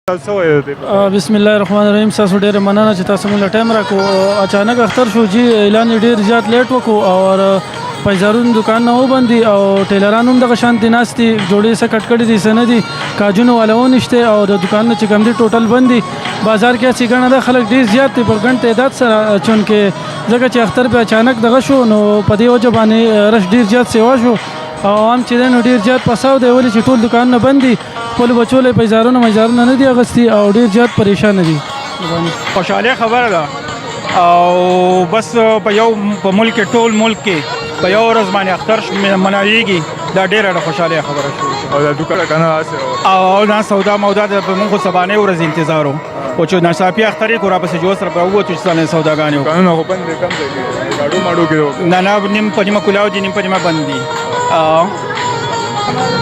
بسم الله الرحمن الرحیم. تاسو ډېر مننه چې تاسو موږ ټایم راکو. اچانک اختر شو جی اعلان ډېر زیات لیټ وکړو او پیزارون دکان نه وبندي او ټیلران هم دغه شان دي ناستي جوړې سه کټ کړي دي سنه دي کاجونو والو نشته او د دکان نه چې کوم دي ټوټل بندي بازار کې چې ګڼه د خلک ډېر زیات دي په ګڼ تعداد سره چونکې ځکه چې اختر په اچانک دغه شو نو په دې وجه باندې رش ډېر زیات سیوا شو او عام چې دی نو ډېر زیات پساو دی ولې چې ټول دکانونه بند دي خپل بچو له پیزارونه مجارونه نه دي اغستي او ډېر زیات پریشان دي. خوشحالي خبره ده او بس په یو په ملک ټول ملک کې په یو ورځ باندې اختر منایږي دا ډېره خوشحالي خبره شو او دا دکان کنه او دا سودا مودا د موږ خو سبانه ورځ انتظار او چې ناڅاپي اختر یې کورا پس جو سره په وو چې څنګه سوداګانې قانون هغه بند کم دی گاډو ماډو کې نه نه نیم پنیمه کولاو دي نیم پنیمه بندي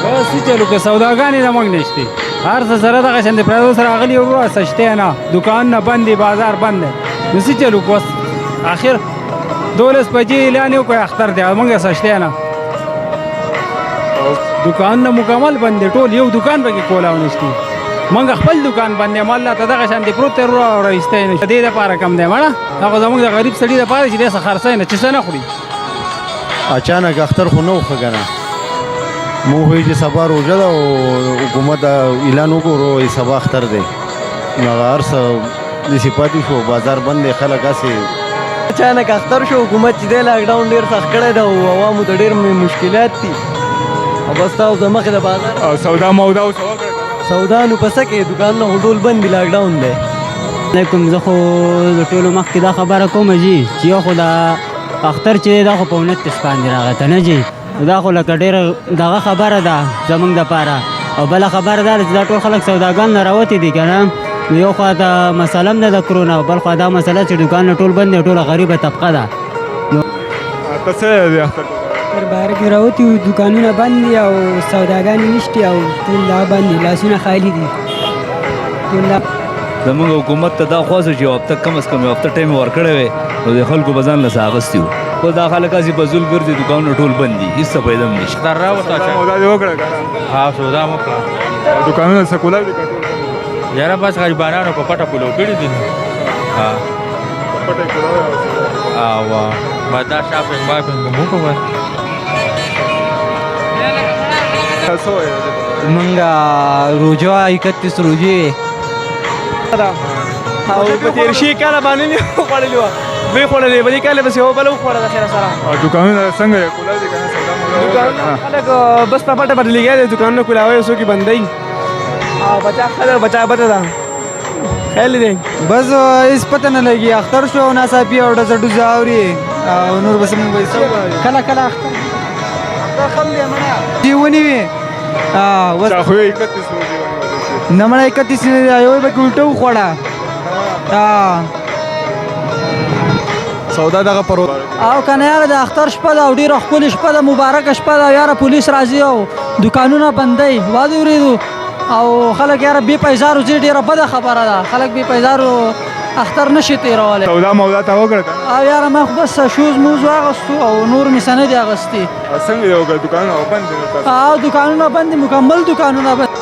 بس چلو که سوداګانې نه موږ نشته هر څه سره دغه شان د پردو سره اغلی ورو سشته نه دکان نه بندي بازار بند نو سی چلو بس اخر 12 بجې اعلان وکړ اختر دی موږ سشته نه دکان نه مکمل بند ټول یو دکان به کولاو نشته موږ خپل دکان باندې مال ته دغه شان دی پروت ورو راځته نه دې لپاره کم دی مړه هغه زموږ د غریب سړي لپاره چې د خرڅای نه چې نه خوري. اچانک اختر خو نو خګنه مو وی چې سبا روزه ده او حکومت اعلان وکړو سبا اختر دی نو هر څه د صفاتي شو بازار بند خلک اسې اچانک اختر شو حکومت چې د لاک ډاون ډیر سخت کړی ده او عوامو ته ډیر مشکلات دي او بس تاسو د مخې د بازار او سودا مودا او سودا نو پس کې دکان نه ټول بند دي لاک ډاون دی. علیکم. زه خو د ټولو مخکې دا خبره کوم جی چې یو خو دا اختر چې دا خو په 29 باندې راغته نه جی دا خو لکه ډېره دغه خبره ده زموږ دپاره او بله خبره دا ده چې دا ټول خلک سوداګان نه راوتې دي که نه نو یو خوا ته مسله هم نه ده کرونا او بل خوا دا مسله چې دکان نه ټول بند دی ټوله غریبه طبقه ده. تاسو دی اختر پر بهر کې راوتي وو دکانونه بند دي او سوداګانې نشته او ټول دا بند دي لاسونه خالي دي ټول. زموږ حکومت ته دا خواسته چې یو هفته کم از کم یو هفته ټایم ورکړی وی نو د خلکو به ځان له څه اخیستي وو خو دا خلک هسې په زول ګرځي دکانونه ټول بند دي هېڅ څه فایده هم نشته. در راوسته مودا دې وکړه کنه ها سودا مو کړه دکانونه څه کولاو دي ټول یاره بس غریبانانو په پټه کولو کړي دي ها پټه کولاو او بازار شاپینګ واپینګ مو کوه تاسو منګه روزه 31 روزه او په تیر شي کاله باندې نه خوړلې وه دوی خوړلې په دې کاله بس یو بل وخوړه د خیره سره او دکانونه څنګه کولاو دي کنه سودا مودا دکانونه خلک بس په پټه باندې لګیا دي دکانونه کولاوي څوک یې بندوي او بچا خلک بچا بته ده خیال دی بس هیڅ پته نه لګي اختر شو ناڅاپي او ډزه ډوزه اوري او نور بس موږ وایو کله کله اختر خل دی مړه دی ونی وس دا خو 31 روزي نه مړه 31 نه یو به الټو خوړه سودا دغه پرو او کنه یاره د اختر شپه ده او ډېره ښکلې شپه ده مبارکه شپه ده یاره پولیس راځي او دکانونه بندوي واده ورېدو او خلک یاره بې پیزارو ځي ډېره بده خبره ده خلک بې پیزارو اختر نشي تېرولی سودا مودا ته وکړه کنه او یاره ما خو بس شوز موز واغستو او نور مې څه نه دي اغستي څنګه یو دکانونه بند دي او دکانونه بند دي مکمل دکانونه بند